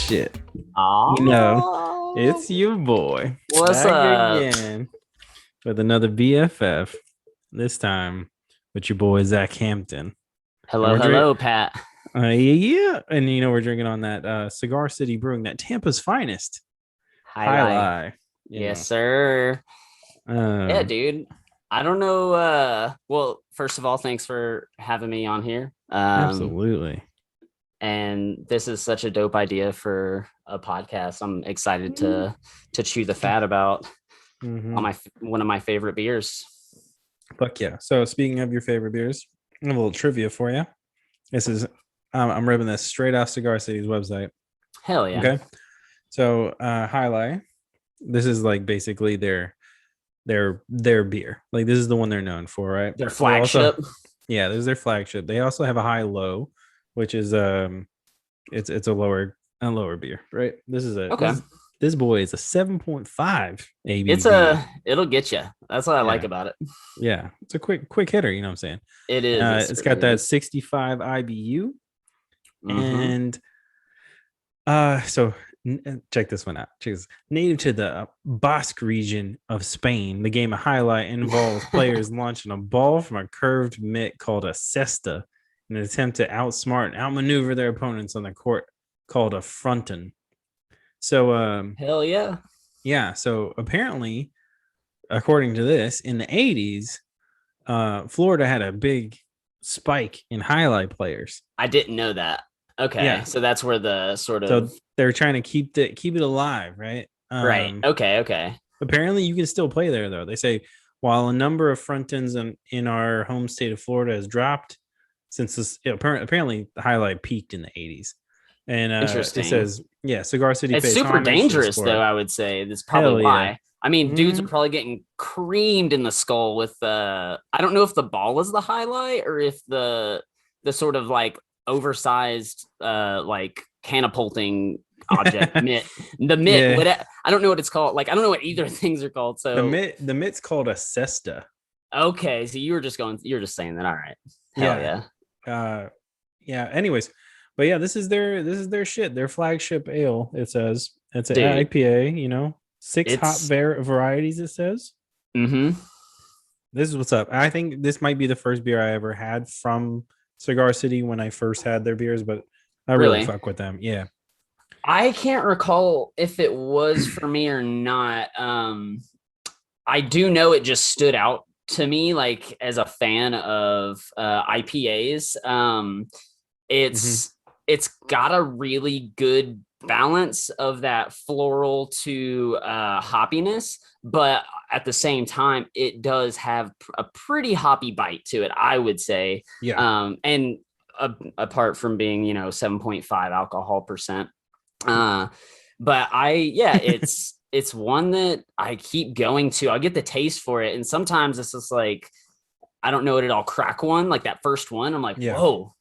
shit. Oh, It's your boy. what's Back up? again with another BFF. This time with your boy Zach Hampton. And Hello, we're drinking. hello, Pat. Yeah. And we're drinking on that Cigar City Brewing, that Tampa's finest. Highlight. Alai. Yes, sir. Yeah, Um, dude. I don't know. Well, first of all, thanks for having me on here. absolutely. And this is such a dope idea for a podcast. I'm excited to chew the fat about Mm-hmm. on one of my favorite beers. Fuck yeah. So speaking of your favorite beers, I have a little trivia for you. This is I'm ripping this straight off Cigar City's website. Hell yeah. Okay. So Highlight, this is like basically their beer. Like this is the one they're known for, right? Their flagship. This is their flagship. They also have a high low, which is it's a lower beer, right? This is Okay. This boy is a 7.5 ABV. It'll get you. That's what I like about it. Yeah, it's a quick hitter, you know what I'm saying? It is. It's got that 65 IBU. Mm-hmm. And so check this one out. Native to the Basque region of Spain, the game of Highlight involves players launching a ball from a curved mitt called a cesta in an attempt to outsmart and outmaneuver their opponents on the court called a fronton. So Hell yeah. yeah, so apparently, according to this, in the 80s, Florida had a big spike in Highlight players. I didn't know that. Okay, yeah. So that's where the sort of they're trying to keep it alive, right? Right. Okay. Apparently, you can still play there, though. They say while a number of frontons in our home state of Florida has dropped since this, apparently the Highlight peaked in the 80s. And interesting. It says, Cigar City. It's super dangerous, though. I would say that's probably why. I mean, dudes are probably getting creamed in the skull with I don't know if the ball is the highlight or if the sort of like oversized like catapulting object mitt. The mitt, I don't know what it's called. Like I don't know what either things are called. So the mitt's called a cesta. Okay, so you were just saying that. All right. Hell yeah. Yeah. Anyways, but yeah, this is their shit. Their flagship ale. It says it's an IPA. 6 hop varieties. It says. Mm-hmm. This is what's up. I think this might be the first beer I ever had from Cigar City when I first had their beers, but I really fuck with them. Yeah. I can't recall if it was for me or not. I do know it just stood out to me, like as a fan of IPAs. It's got a really good balance of that floral to hoppiness, but at the same time, it does have a pretty hoppy bite to it, I would say. Yeah. And apart from being 7.5 alcohol percent, but it's one that I keep going to. I'll get the taste for it, and sometimes it's just like I don't know what I'll crack one, like that first one. I'm like, whoa,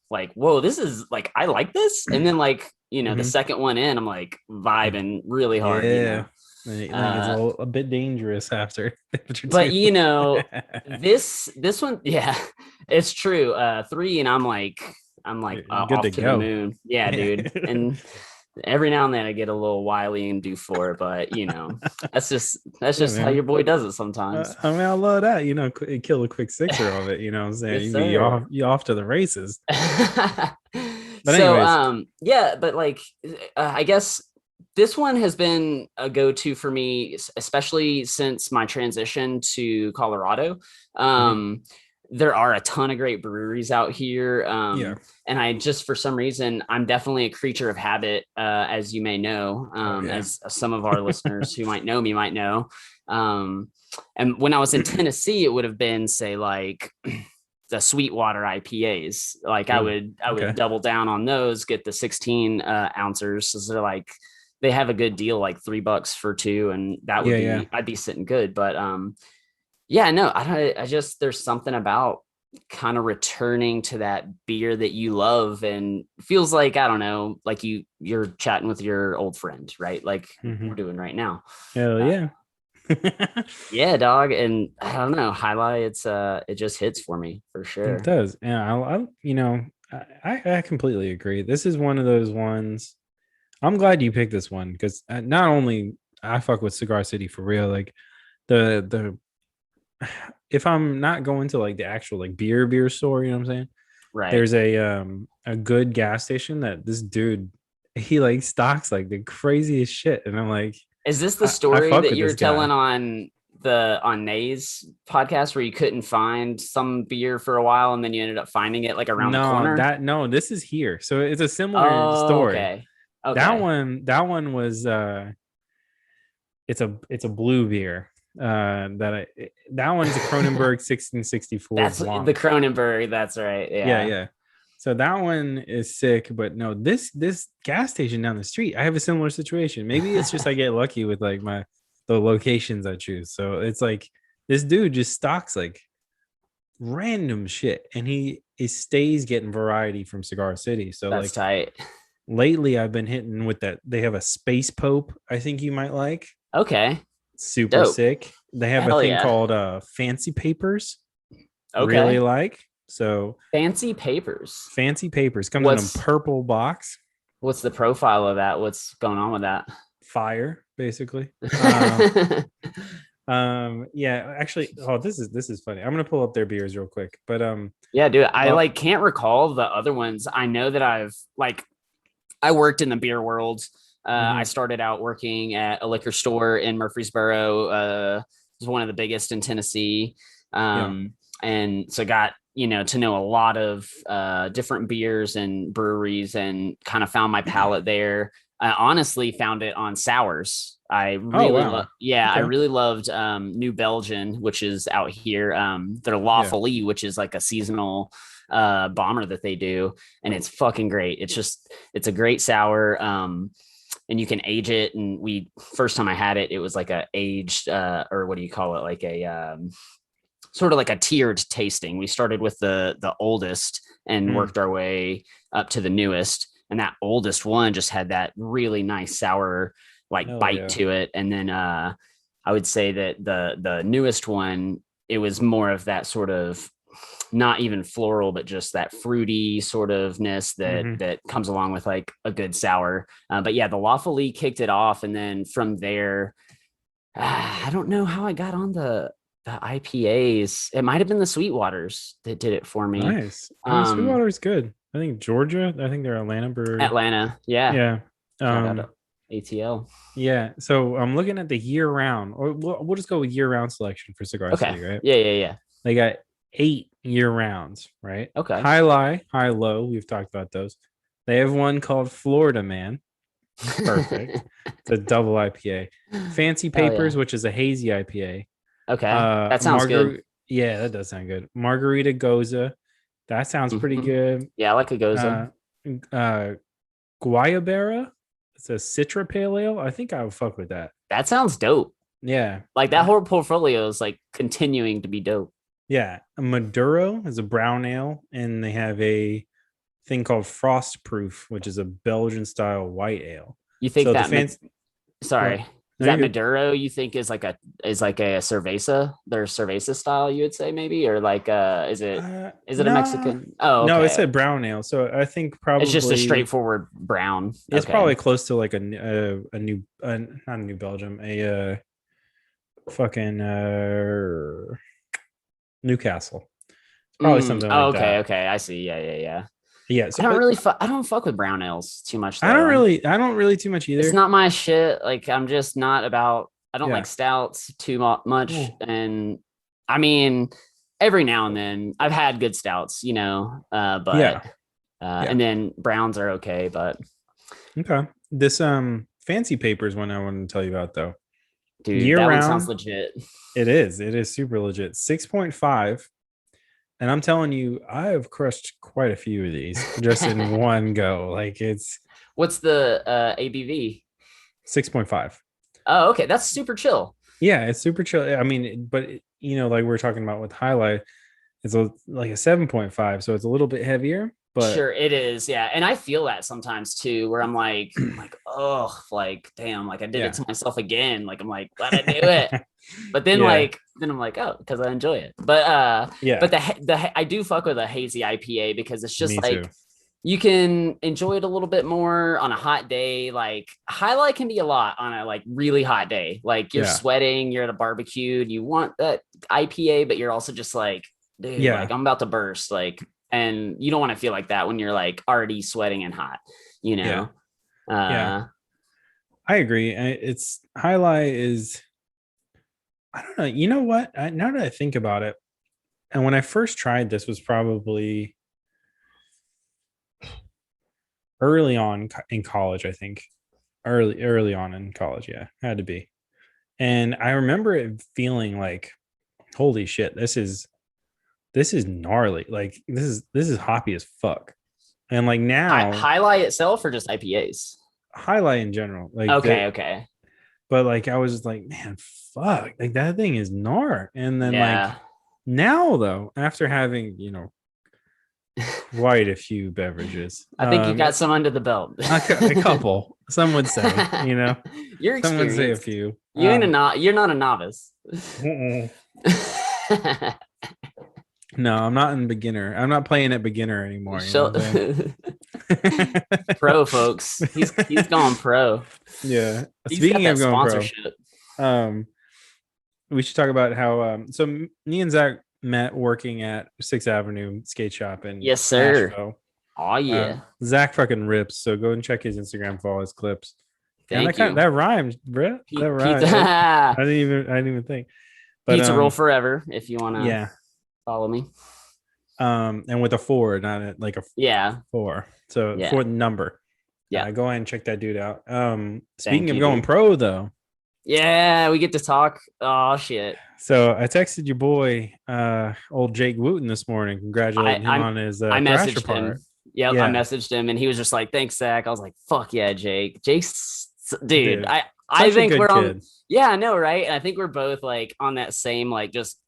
this is like, I like this. And then like, the second one in, I'm like vibing really hard. Yeah. It gets a bit dangerous after. But this one, it's true. 3 and I'm like off to the moon. Yeah, dude. And every now and then I get a little wily and do 4, but that's just how your boy does it sometimes. I mean, I love that. Kill a quick 6er of it. You know what I'm saying? Yes, you off to the races. But so but like I guess this one has been a go-to for me, especially since my transition to Colorado. There are a ton of great breweries out here. And I just, for some reason, I'm definitely a creature of habit, as you may know, as some of our listeners who might know me might know. And when I was in Tennessee, it would have been, say, like the Sweetwater IPAs. Like I would double down on those, get the 16 ounces. So they're like, they have a good deal, like $3 for 2. And that would I'd be sitting good. But I just, there's something about kind of returning to that beer that you love and feels like, I don't know, like you're chatting with your old friend, right? Like we're doing right now. Hell yeah. Yeah, dog. And I don't know, highlight, it just hits for me for sure. It does. Yeah. I completely agree. This is one of those ones I'm glad you picked this one because not only I fuck with Cigar City for real, like the if I'm not going to like the actual like beer store, you know what I'm saying? Right. There's a good gas station that this dude he like stocks like the craziest shit, and I'm like, Is this the I story fuck that with you were this telling guy. on Nay's podcast where you couldn't find some beer for a while and then you ended up finding it like around the corner? No, this is here. So it's a similar Oh, story. okay. Okay. That one was it's a blue beer. That one's a Kronenberg 1664 That's the Blanc. Cronenberg. That's right. Yeah, Yeah. yeah. So that one is sick, but no, this gas station down the street, I have a similar situation. Maybe it's just I get lucky with like the locations I choose. So it's like this dude just stocks like random shit, and he stays getting variety from Cigar City. So That's like tight. lately I've been hitting with that. They have a Space Pope, I think you might like. Okay. Super Dope. sick. They have a Hell thing yeah. called Fancy Papers. Really Okay. like. So Fancy papers. Fancy Papers comes in a What's purple box. what's the profile of that? What's going on with that? Fire, basically. Yeah, actually, oh, this is funny. I'm gonna pull up their beers real quick. But Yeah, dude, I well, like can't recall the other ones. I know that I worked in the beer world. I mhm, started out working at a liquor store in Murfreesboro. It was one of the biggest in Tennessee. yeah. And so got, to know a lot of different beers and breweries and kind of found my palate there. I honestly found it on sours. Oh wow. I Okay. really loved New Belgian, which is out here. Their Yeah. Lawfully, which is like a seasonal bomber that they do, and it's fucking great. It's a great sour. And you can age it. And first time I had it, it was like a aged or what do you call it? Like a sort of like a tiered tasting. We started with the oldest and Mm. worked our way up to the newest. And that oldest one just had that really nice sour like Hell bite yeah. to it. And then I would say that the newest one, it was more of that sort of not even floral, but just that fruity sort of ness Hmm. that comes along with like a good sour. But yeah, the Lawfully kicked it off, and then from there, I don't know how I got on the IPAs. It might have been the Sweetwaters that did it for me. Nice. I mean, Um, Sweetwater is good. I think Georgia. I think they're Atlanta brewery. Atlanta, yeah. Yeah. Shout out to Um. ATL. Yeah. So I'm looking at the year round, or we'll just go with year round selection for Cigar Okay, City, right? yeah, yeah, yeah. They got 8 year rounds, right? Okay. High lie, high low. We've talked about those. They have one called Florida Man. Perfect. It's a double IPA. Fancy Hell yeah. Papers, which is a hazy IPA. Okay, that sounds good. Margarita. Yeah, that does sound good. Margarita Goza. That sounds pretty Hmm. good. Yeah, I like a goza. Uh, uh, Guayabera. It's a Citra Pale Ale. I think I would fuck with that. That sounds dope. Yeah. Like that Uh, whole portfolio is like continuing to be dope. yeah. A Maduro is a brown ale, and they have a thing called Frost Proof, which is a Belgian style white ale. You think So the that fans, sorry, what? is No, you're that good. Maduro you think is like a cerveza, their cerveza style, you would say maybe, or like is it a Nah, Mexican? Oh, no, it okay. said brown ale. So I think It's just a probably straightforward brown. it's Okay. probably close to like a new not a New Belgium, a fucking Newcastle. It's probably something Oh, like okay, that. okay. I see. Yeah, yeah, yeah. Yeah. I So don't really I don't fuck with brown ales too much though. I don't really too much It's either. not my shit. Like I'm just not about. I don't like Yeah. stouts too much, Well, and I mean, every now and then I've had good stouts, but yeah. Yeah. and then browns are okay, but Okay. This fancy papers one I want to tell you about though. dude, Year that one sounds round, legit. it is. It is super legit. 6.5. And I'm telling you, I have crushed quite a few of these just in one go. Like it's What's the ABV? 6.5. Oh, okay, that's super chill. Yeah, it's super chill. I mean, but like we are talking about with highlight, it's like a 7.5. So it's a little bit heavier, but Sure, it is. Yeah. And I feel that sometimes too, where I'm like, oh, like, damn, like I did it yeah. to myself again. Like, I'm like, why'd I do it? But then Yeah. then I'm like, oh, because I enjoy it. But Yeah. I do fuck with a hazy IPA because it's just Me like too. you can enjoy it a little bit more on a hot day. Like highlight can be a lot on a like really hot day. Like you're Yeah. sweating, you're at a barbecue, and you want that IPA, but you're also just like, dude, Yeah. like I'm about to burst. Like, and you don't want to feel like that when you're like already sweating and hot, you Yeah. know? Yeah. Uh, I agree. It's highlight is, I don't know. You know what? Now that I think about it, and when I first tried this was probably early on in college, I think. Early on in college, yeah. Had to be. And I remember it feeling like, holy shit, this is gnarly. Like this is hoppy as fuck. And like now, highlight itself or just IPAs? highlight in general, like Okay, the okay. but like I was just like, man, fuck, like that thing is gnar. And then like Yeah. now though, after having, quite a few beverages, I think you got some under the belt. a couple, some would say, You're some would say a experienced. few. You're not a novice. Mm-mm. No, I'm not in beginner. I'm not playing at beginner anymore. You know So what I'm saying? pro folks. He's gone pro. Yeah. He's got Speaking of that going pro, sponsorship. um, we should talk about how me and Zach met working at Sixth Avenue skate shop in Yes, sir. Asheville. Oh yeah. Zach fucking rips, so go and check his Instagram for all his clips. And Thank you. that rhymes, bro. That rhymes. Pizza I didn't even think. But pizza roll forever if you want to yeah. follow me. And with a four, not like a Yeah. four. So Yeah. for the number. Yeah. Go ahead and check that dude out. Speaking Thank of you, going dude. pro though, Yeah, we get to talk. Oh shit. so I texted your boy, old Jake Wooten this morning, I congratulating him I'm on his I Thrasher messaged part. him. Yep, I Yeah, messaged him and he was just like, "Thanks, Zach." I was like, "Fuck yeah, Jake." Jake's dude. dude, I such a think good we're on. kid. Yeah, I know, right? And I think we're both like on that same like just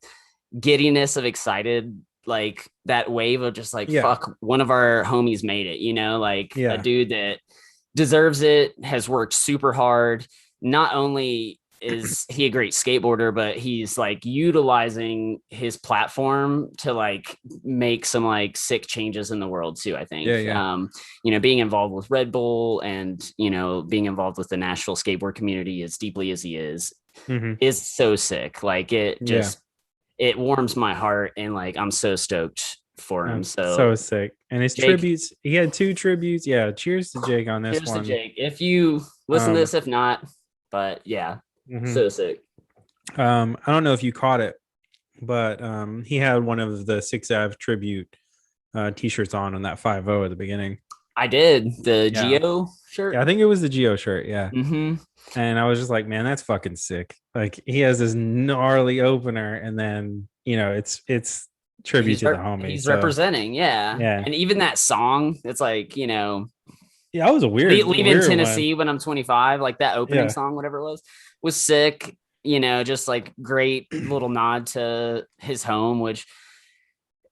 giddiness of excited, like that wave of just like Yeah, fuck, one of our homies made it. Like a yeah, dude that deserves it, has worked super hard. Not only is he a great skateboarder, but he's like utilizing his platform to like make some like sick changes in the world too. I yeah, think, yeah. being involved with Red Bull and, being involved with the Nashville skateboard community as deeply as he Hmm. is so sick. Like Yeah, it warms my heart. And like, I'm so stoked for him. so So sick. And his Jake, tributes, he had two tributes. Yeah, cheers to Jake on this cheers to one. Jake. If you listen to Um, this, if not, but yeah, mhm. so sick. I don't know if you caught it, but he had one of the Six Ave tribute t-shirts on that 5-0 at the beginning. I did the Yeah. Geo Yeah, shirt. I think it was the Geo shirt. Yeah. Mm-hmm. And I was just like, man, that's fucking sick. Like he has this gnarly opener, and then it's tribute to the homie. He's So representing, yeah. yeah, And even that song, it's like, yeah, that was a leaving weird one. Tennessee when I'm 25, like that opening Yeah, song, whatever it was sick. Just like great little nod to his home, which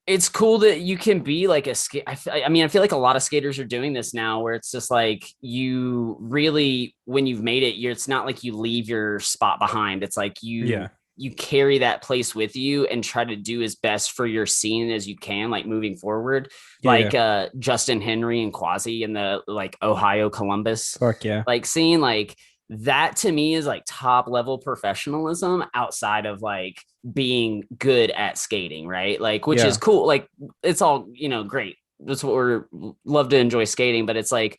it's cool that you can be like a skate. I mean, I feel like a lot of skaters are doing this now where it's just like you really, when you've made it, it's not like you leave your spot behind. It's like yeah, you carry that place with you and try to do as best for your scene as you can, like moving forward. yeah, yeah. Like Justin Henry and Quasi in the like Ohio Columbus, Fuck yeah. like scene, like that to me is like top level professionalism outside of like being good at skating, right? Like, which is Yeah. cool. Like, it's all, great. That's what we're love to enjoy skating, but it's like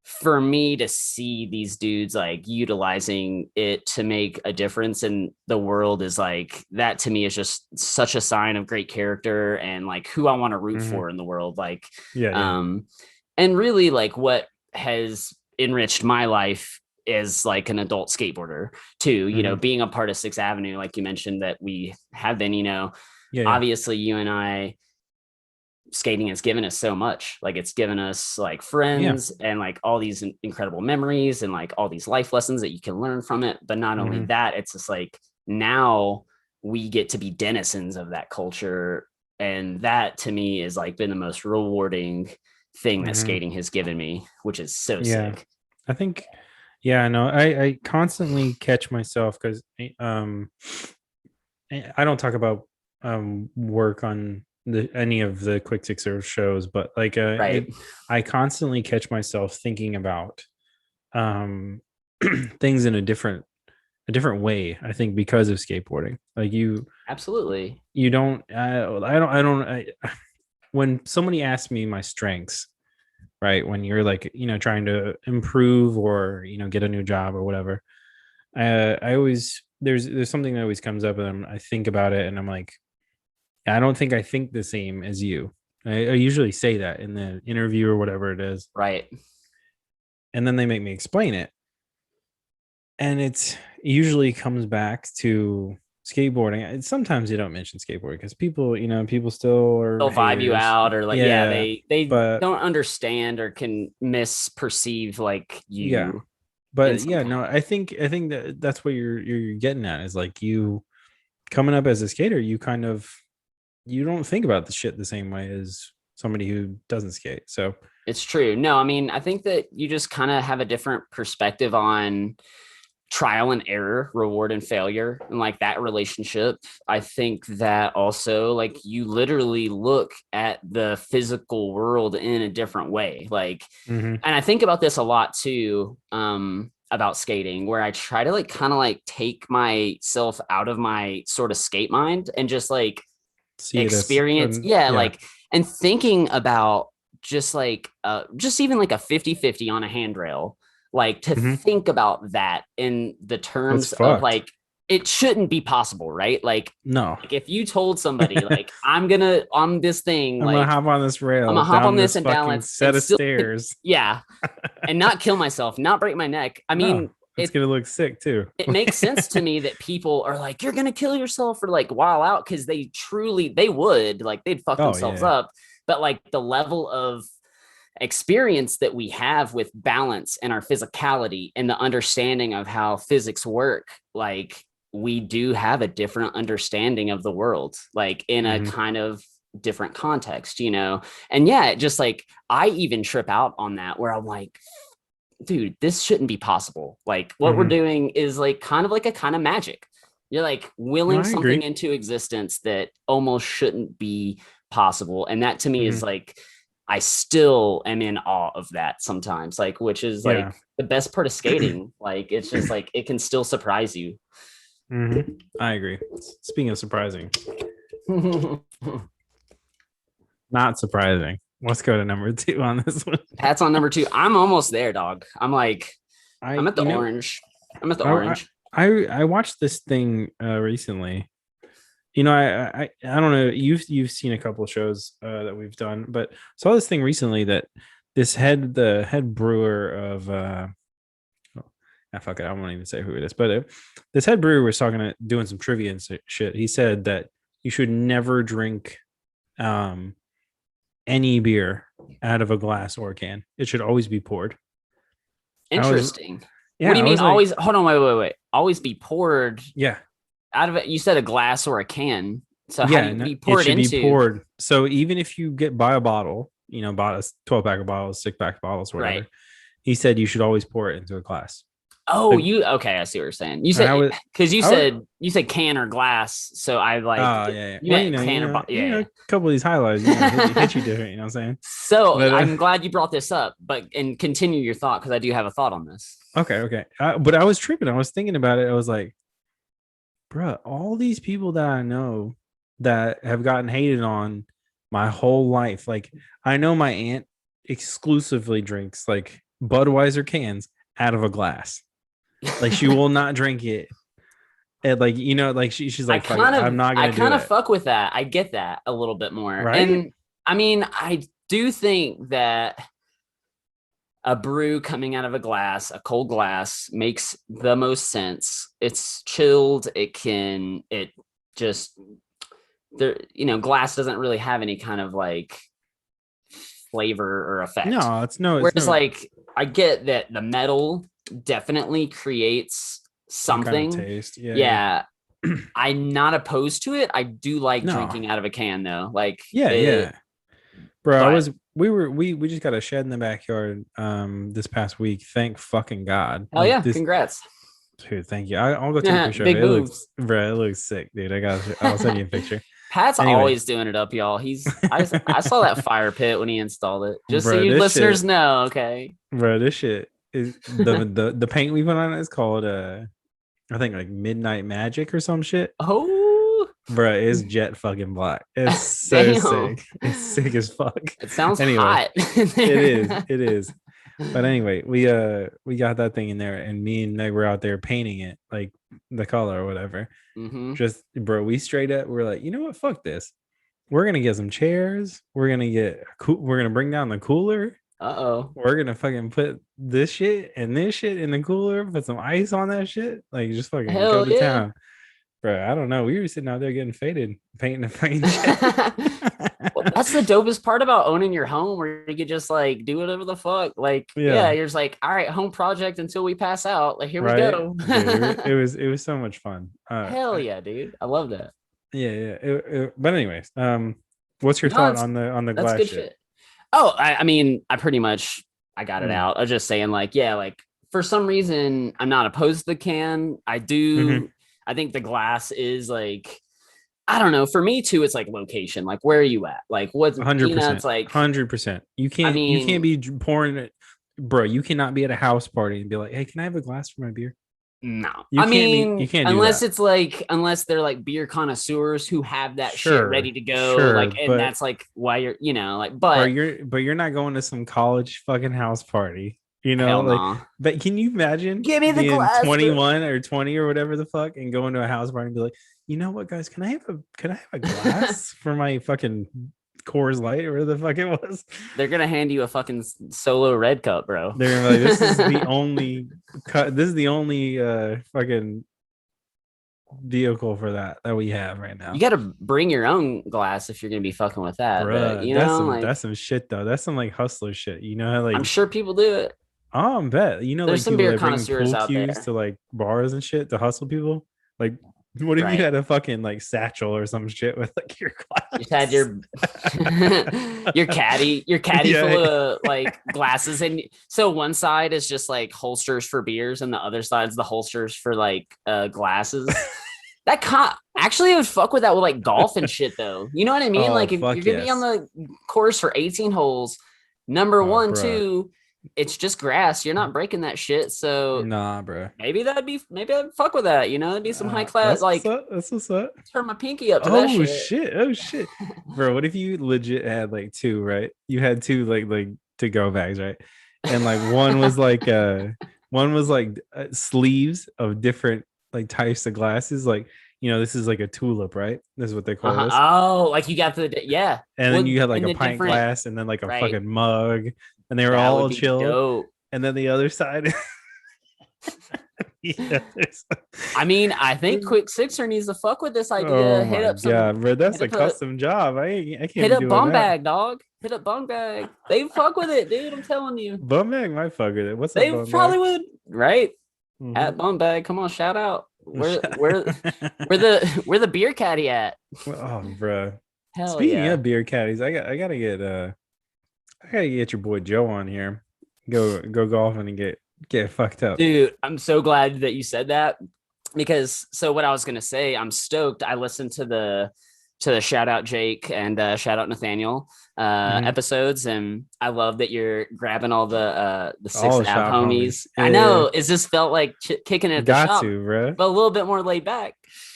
for me to see these dudes like utilizing it to make a difference in the world is like that to me is just such a sign of great character and like who I want to root Hmm. for in the world. Like, Yeah, yeah. and really like what has enriched my life is like an adult skateboarder too, Hmm. being a part of Sixth Avenue, like you mentioned that we have been, Yeah, yeah. obviously you and I, skating has given us so much. Like it's given us like Yeah. friends and like all these incredible memories and like all these life lessons that you can learn from it. But not only Hmm. that, it's just like now we get to be denizens of that culture. And that to me is like been the most rewarding thing that Hmm. skating has given me, which is so Yeah. sick. I think, yeah, no, I constantly catch myself because I don't talk about work on any of the quick sixer shows, but like Right. I constantly catch myself thinking about um things in a different way. I think because of skateboarding, like Absolutely. you don't when somebody asks me my strengths, right, when you're like trying to improve or get a new job or whatever, I always there's something that always comes up and I think about it and I'm like, I don't think I think the same as you. I usually say that in the interview or whatever it is, Right. and then they make me explain it, and it usually comes back to skateboarding. Sometimes they don't mention skateboarding because people still are They'll vibe you haters. out, or like, yeah, Yeah, they but don't understand or can misperceive like yeah, you in but some yeah, kind. no, I think that that's what you're getting at is like you coming up as a skater, you don't think about the shit the same way as somebody who doesn't skate. So It's true. No, I mean, I think that you just kind of have a different perspective on trial and error, reward and failure, and like that relationship. I think that also, like, you literally look at the physical world in a different way. Like, mhm. and I think about this a lot too, about skating, where I try to like kind of like take myself out of my sort of skate mind and just like See it as experience, yeah, yeah. like, and thinking about just like just even like a 50-50 on a handrail, like to Mhm. think about that in the That's terms of fucked. like it shouldn't be possible, right? No. Like if you told somebody like I'm gonna on this thing, I'm gonna like hop on this I'm rail gonna hop on down this this and fucking balance set and of still, stairs. yeah, and not kill myself, not break my neck. I No, mean, it's gonna look sick too. it makes sense to me that people are like, you're gonna kill yourself or like while out, because they would like they'd fuck Oh themselves yeah. up. But like the level of experience that we have with balance and our physicality and the understanding of how physics work, like we do have a different understanding of the world, like in a Hmm. kind of different context, you know? And yeah, it just like I even trip out on that where I'm like, dude, this shouldn't be possible. Like what we're Hmm. doing is like kind of like a kind of magic. You're like No, willing I something agree. into existence that almost shouldn't be possible. And that to me Hmm. is like, I still am in awe of that sometimes, like, which is Yeah. like the best part of skating. Like, it's just like, it can still surprise you. Hmm. I agree. Speaking of surprising, not surprising. Let's go to number two on this one. Pat's on number two. I'm almost there, dog. I'm like, I'm I at the orange. I'm at the I orange. I watched this thing recently. I don't know. You've seen a couple of shows that we've done, but saw this thing recently that the head brewer of fuck it, I won't even say who it is, but this head brewer was doing some trivia and shit. He said that you should never drink um any beer out of a glass or a can. It should always be poured. I was Interesting. What do yeah, you I mean was like, always? Hold on, wait. Always be poured yeah, out of it. You said a glass or a can. So how do yeah, you no, be it poured should be into? poured. So even if you buy a bottle, bought a 12 pack of bottles, 6 pack of bottles, or Right. whatever, he said you should always pour it into a glass. Oh, Like, you okay? I see what you're saying. You and said because I was, you said can or glass. So I like oh yeah. you Well, meant can or a yeah. couple of these highlights, hit you different. You know what I'm saying? So But I'm glad you brought this up, but and continue your thought because I do have a thought on this. okay. But I was tripping. I was thinking about it. I was like, bro, all these people that I know that have gotten hated on my whole life. Like, I know my aunt exclusively drinks like Budweiser cans out of a glass. Like, she will not drink it. And like, like she's like, fuck it, I'm not I gonna do kind of it. fuck with that. I get that a little bit more. Right? And I mean, I do think that a brew coming out of a glass, a cold glass, makes the most sense. It's chilled. It just, there, glass doesn't really have any kind of like flavor or effect. No, it's Whereas, no like, I get that the metal definitely creates some kind of something. taste. Yeah. Yeah. I'm not opposed to it. I do like No. drinking out of a can though. Like Yeah, it, yeah. Bro, but we just got a shed in the backyard this past week. Thank fucking God. hell Like yeah, this congrats. dude, thank you. I'll go take a picture of Big it. boobs. It looks sick, dude. I'll send you a picture. Pat's Anyway, always doing it up, y'all. I saw that fire pit when he installed it. Just so bro, you this listeners shit, know, okay. bro, this shit is the paint we put on it is called I think like Midnight Magic or some shit. Oh, Bro, it's jet fucking black. It's so damn. sick. It's sick as fuck. It sounds Anyway, hot in it is. there. It is. But anyway, we got that thing in there, and me and Meg were out there painting it, like the color or whatever. Mm-hmm. Just bro, we straight up we're like, you know what? Fuck this. We're gonna get some chairs. We're gonna bring down the cooler. Uh-oh. We're gonna fucking put this shit and this shit in the cooler, put some ice on that shit. Like just fucking go Hell to yeah. town. Bro, I don't know. We were sitting out there getting faded, painting the fucking shit. Well, that's the dopest part about owning your home, where you could just like do whatever the fuck. Like, yeah, Yeah. you're just like, all right, home project until we pass out. Like, here we Right. go. Dude, it was so much fun. Hell yeah, dude. I love that. Yeah, yeah. But anyways, what's your No, thought on the that's glass good shit? shit. Oh, I mean, I pretty much I got it Mm. out. I was just saying, like, yeah, like for some reason, I'm not opposed to the can. I do. Mhm. I think the glass is like, I don't know. For me too, it's like location. Like, where are you at? Like, what's it's 100%. like. 100%. I You can't mean, be pouring it, bro. You cannot be at a house party and be like, "Hey, can I have a glass for my beer?" no. You I can't be. You mean, can't do unless that. it's like, unless they're like beer connoisseurs who have that shit ready Sure, to go, sure, like, and but that's like why you're, like, bro, but you're not going to some college fucking house party. hell Like, no. but can you imagine Give me the being glass, bro. 21 or 20 or whatever the fuck and going to a house party and be like, you know what, guys, can I have a glass for my fucking Coors Light or whatever the fuck it was? They're gonna hand you a fucking solo red cup, bro. They're gonna be like, this is the only this is the only fucking vehicle for that we have right You now. got to bring your own glass if you're gonna be fucking with that. But Bruh, like, that's some shit though. That's some like hustler shit. You know how I'm like sure people do it. oh, I bet. You know, There's like some people beer that bring connoisseurs pool out cues there, to like bars and shit to hustle people. Like, what if you right? had a fucking like satchel or some shit with like your You just had glass? your caddy full Yeah. of like glasses, and so one side is just like holsters for beers, and the other side's the holsters for like glasses. Actually, I would fuck with that with like golf and shit, though. You know what I mean? Oh, Like, if you're fuck gonna be on yes. the course for 18 holes, number Oh, one, bruh. two, it's just grass. You're not breaking that shit. So Nah, bruh. maybe I'd fuck with that. That'd be some high class. That's what's Like, up. That's what's up. turn my pinky up to that Oh shit. shit. Oh shit. Bro, what if you legit had like two, right? You had two like to go bags, right? And like one was like sleeves of different like types of glasses. Like, this is like a tulip, right? This is what they call this. Oh, like you got yeah. And then Well, you had like in a the pint different glass and then like a right. fucking mug. And they were That would all be chilled. dope. And then the other side. Yeah, I mean, I think Quick Sixer needs to fuck with this idea. oh my god, bro. That's a custom job. I can't Hit be up doing Bum that. Bag, dog. Hit up Bum Bag. They fuck with it, dude. I'm telling you. Bum bag might fuck with it. What's up, They bum probably bag? would, right? Mhm. At Bum Bag. Come on, shout out. Where the beer caddy at? Oh, bro. Hell Speaking yeah. of beer caddies, I gotta get your boy Joe on here. Go golfing and get fucked up. Dude, I'm so glad that you said that, because so what I was gonna say, I'm stoked. I listened to the shout out Jake and shout out Nathaniel Mhm. episodes, and I love that you're grabbing all the All six the ab shop homies. Yeah, I know it's just felt like kicking it at the got shop, to, bro. but a little bit more laid back.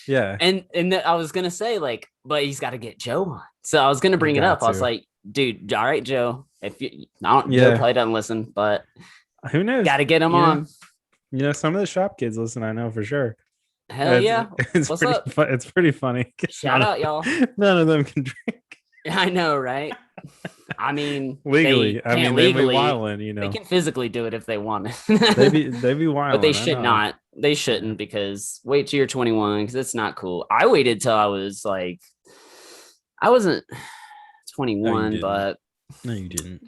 Yeah. And I was gonna say, like, but he's got to get Joe on. So I was gonna bring it up. I was like, dude, all right, Joe. If you, Joe probably doesn't listen, but who knows? Got to get him on. Some of the shop kids listen. I know for sure. Hell yeah! It's What's pretty up? It's pretty funny. Shout out, y'all. None of them can drink. I know, right? I mean, legally. They can't legally. Wilding, They can physically do it if they want. they be wilding, but they should not. They shouldn't, because wait till you're 21, because it's not cool. I waited till I was like, I wasn't 21, but no, you didn't.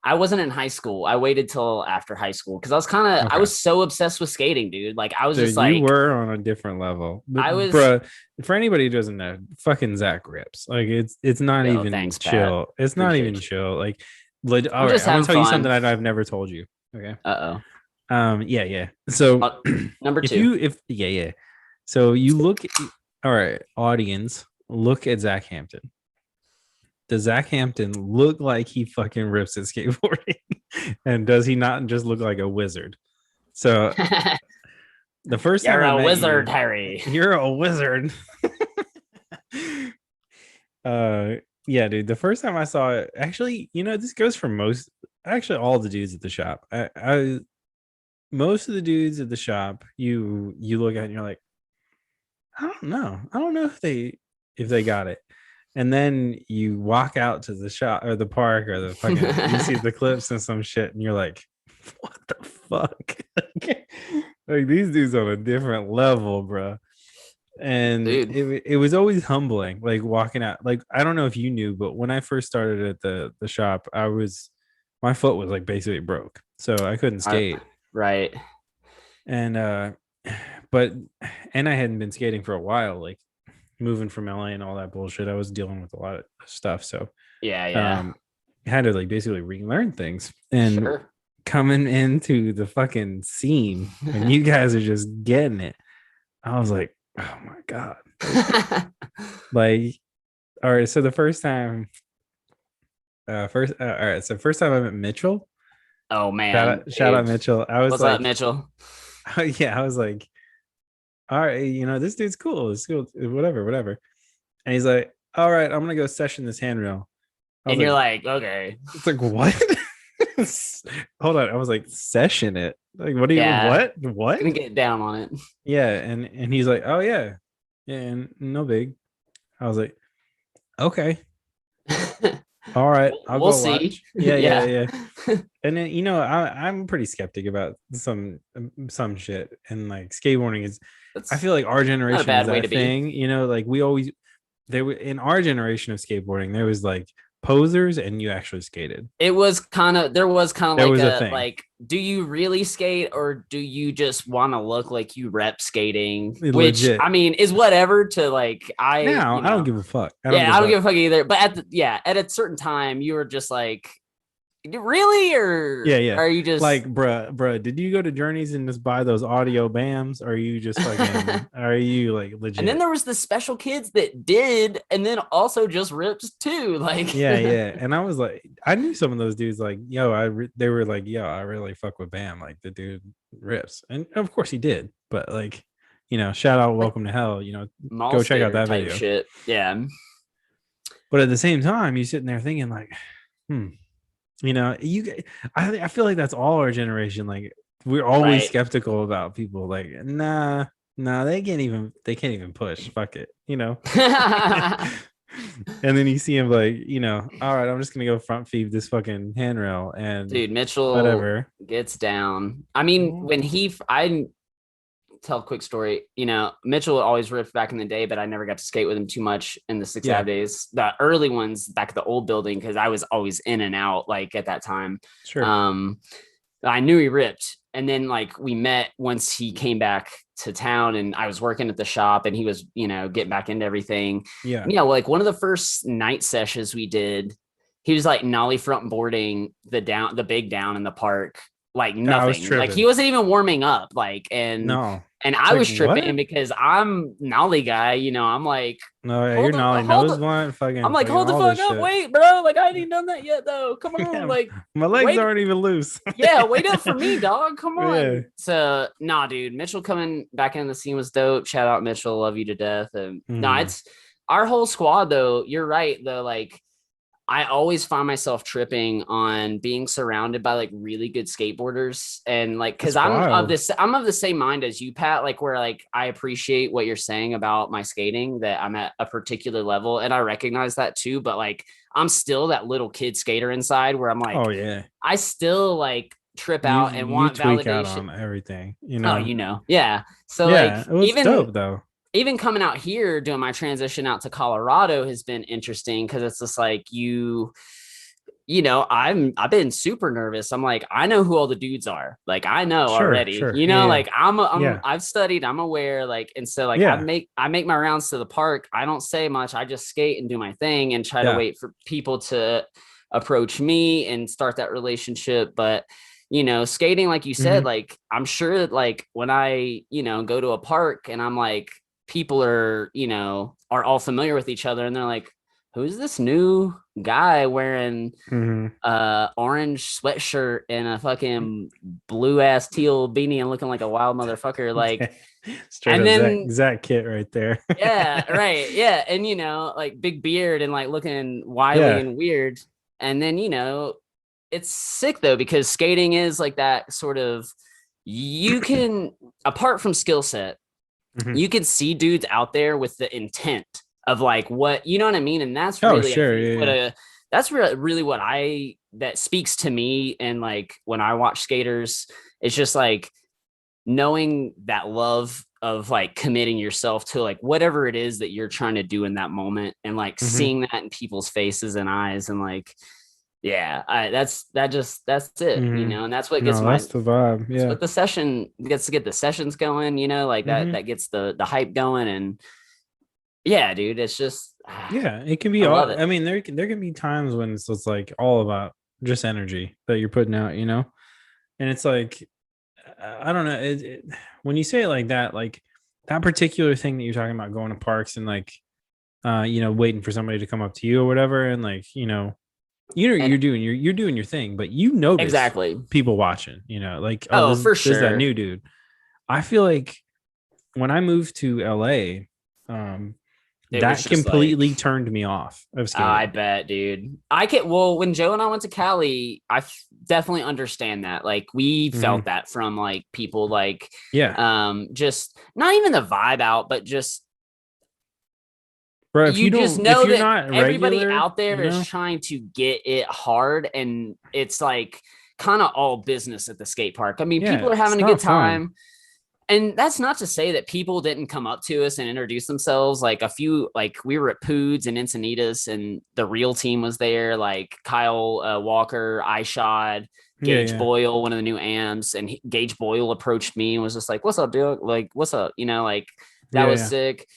I wasn't in high school. I waited till after high school, because I was so obsessed with skating, dude. Like, I was just like, you were on a different level. I was, bruh, for anybody who doesn't know, fucking Zach rips. Like, it's not even chill. Pat. It's not even chill. Like, all right, I'm gonna tell you something I've never told you. Okay. Yeah. So number two. yeah. So you look. All right, audience. look at Zach Hampton. Does Zach Hampton look like he fucking rips at skateboarding? And does he not just look like a wizard? So the first time You're I a met wizard, you, Harry. you're a wizard. uh yeah, dude. The first time I saw it, actually, this goes for all the dudes at the shop. I most of the dudes at the shop, you look at and you're like, I don't know. I don't know if they got it. And then you walk out to the shop or the park or the fucking you see the clips and some shit and you're like, what the fuck? Like these dudes on a different level, bro. And Dude. it was always humbling, like walking out. Like I don't know if you knew, but when I first started at the shop, my foot was like basically broke, so I couldn't skate. Right. And but I hadn't been skating for a while, like moving from LA and all that bullshit. I was dealing with a lot of stuff, so Yeah. I had to like basically relearn things. And Sure. coming into the fucking scene and you guys are just getting it, I was like, oh my god. Like, all right, so the first time all right, so first time I met Mitchell. Oh man. Shout out Mitchell. I was What's up, like, Mitchell? yeah, I was like, all right, this dude's cool. It's cool, whatever. And he's like, all right, I'm gonna go session this handrail. And you're like, okay. It's like, what? Hold on. I was like, session it. Like, what do you what? Gonna get down on it. Yeah, and he's like, oh yeah. Yeah, and no big. I was like, okay. All right, I'll we'll go see. watch. Yeah. And then I'm pretty skeptic about some shit, and like skateboarding is. I feel like our generation is that thing. Like there were in our generation of skateboarding, there was like posers, and you actually skated. There was kind of like a thing. like, do you really skate or do you just want to look like you rep skating? Legit. Which I mean is whatever to like I don't give a fuck. I don't give a fuck either. But at a certain time you were just like, really? Or are you just like, bruh, did you go to Journeys and just buy those audio BAMs? Or are you just fucking are you like legit? And then there was the special kids that did, and then also just rips too. Like yeah. And I was like, I knew some of those dudes, like, they were like, yo, I really fuck with BAM. Like the dude rips. And of course he did, but like, shout out Welcome to Hell, go check out that video. Shit. Yeah. But at the same time, you're sitting there thinking like, I feel like that's all our generation. Like we're always skeptical about people. Like, nah, they can't even push. Fuck it, And then you see him like, all right, I'm just gonna go front feed this fucking handrail, and dude, Mitchell whatever gets down. I mean, when I tell a quick story, Mitchell always ripped back in the day, but I never got to skate with him too much in the 6 Ave days. The early ones back at the old building, because I was always in and out like at that time. Sure. I knew he ripped. And then like we met once he came back to town and I was working at the shop and he was, getting back into everything. Yeah. Like one of the first night sessions we did, he was like nollie front boarding the big down in the park. Like nothing. Like he wasn't even warming up. Like, and I was tripping because I'm nollie guy, I'm like, no, you're nollie nose blunt. Fucking, I'm like, hold the fuck up, wait, bro. Like, I ain't even done that yet, though. Come on, like, my legs aren't even loose. Yeah, wait up for me, dog. Come on. Yeah. So, nah, dude, Mitchell coming back in the scene was dope. Shout out Mitchell, love you to death. And it's our whole squad, though. You're right, though. Like, I always find myself tripping on being surrounded by like really good skateboarders, and like, cause I'm of the same mind as you, Pat, like where like, I appreciate what you're saying about my skating, that I'm at a particular level and I recognize that too. But like, I'm still that little kid skater inside where I'm like, oh yeah, I still like trip out and want validation out on everything, Yeah. So like, it was even dope though. Even coming out here, doing my transition out to Colorado has been interesting because it's just like I've been super nervous. I'm like, I know who all the dudes are. Like, I know already, like I've studied, I'm aware, like, and so like, I make my rounds to the park. I don't say much. I just skate and do my thing and try to wait for people to approach me and start that relationship. But skating, like you said, like, I'm sure that like when I, go to a park and I'm like, people are, are all familiar with each other, and they're like, who's this new guy wearing orange sweatshirt and a fucking blue ass teal beanie and looking like a wild motherfucker? Like, Straight and up then Zach Kit right there. yeah, right, yeah, and like big beard and like looking wily Yeah. and weird, and then it's sick though, because skating is like that sort of, you can, apart from skill set, you can see dudes out there with the intent of like what, you know what I mean? And that's Oh, really, I sure. think, Yeah. that's really what that speaks to me. And like when I watch skaters, it's just like knowing that love of like committing yourself to like whatever it is that you're trying to do in that moment, and like seeing that in people's faces and eyes, and like, yeah, that's it, and that's what gets No, that's the vibe. that's Yeah. what the session gets to get the sessions going, like that gets the hype going. And yeah, dude, it's just, Yeah, it can be I all. love it. I mean, there can be times when it's like all about just energy that you're putting out, and it's like, I don't know. When you say it like that particular thing that you're talking about, going to parks and like, waiting for somebody to come up to you or whatever, and like, And you're doing your thing, but you notice exactly. people watching, like, oh, Oh, for this is that sure. new dude. I feel like when I moved to LA, It was that just like, completely turned me off of I skating. bet, dude. Well, when Joe and I went to Cali, definitely understand that. Like, we felt that from like people, like, Yeah. just not even the vibe out, but just, Bro, you just if know you're that not everybody regular, out there is trying to get it hard, and it's like kind of all business at the skate park. I mean, yeah, people are it's having a good not fun. time. And that's not to say that people didn't come up to us and introduce themselves. Like a few, like we were at Poods and Encinitas, and the real team was there. Like Kyle Walker, iShod, Yeah, Gage yeah, Boyle, one of the new AMs, and Gage Boyle approached me and was just like, "What's up, dude? Like, what's up?" Like that yeah, was yeah. sick.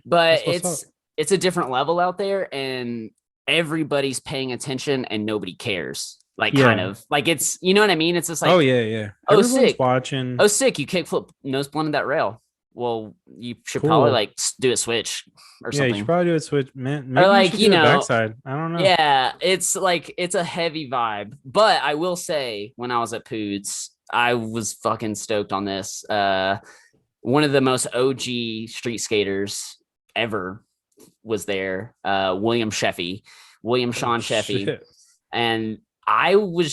But That's what's up. it's a different level out there, and everybody's paying attention, and nobody cares. Like, kind Yeah. of like, it's, you know what I mean? It's just Oh like, yeah, yeah. oh, Everyone's sick. watching. Oh, sick. You kickflip nose blunted that rail. Well, you should probably Cool. like do a switch or Yeah, you should something. probably do it switch. Man, Or maybe you like, should do it backside. I don't know. yeah, it's like, it's a heavy vibe. But I will say, when I was at Poods, I was fucking stoked on this. One of the most OG street skaters ever was there. William Oh Sean Sheffy. shit. And I was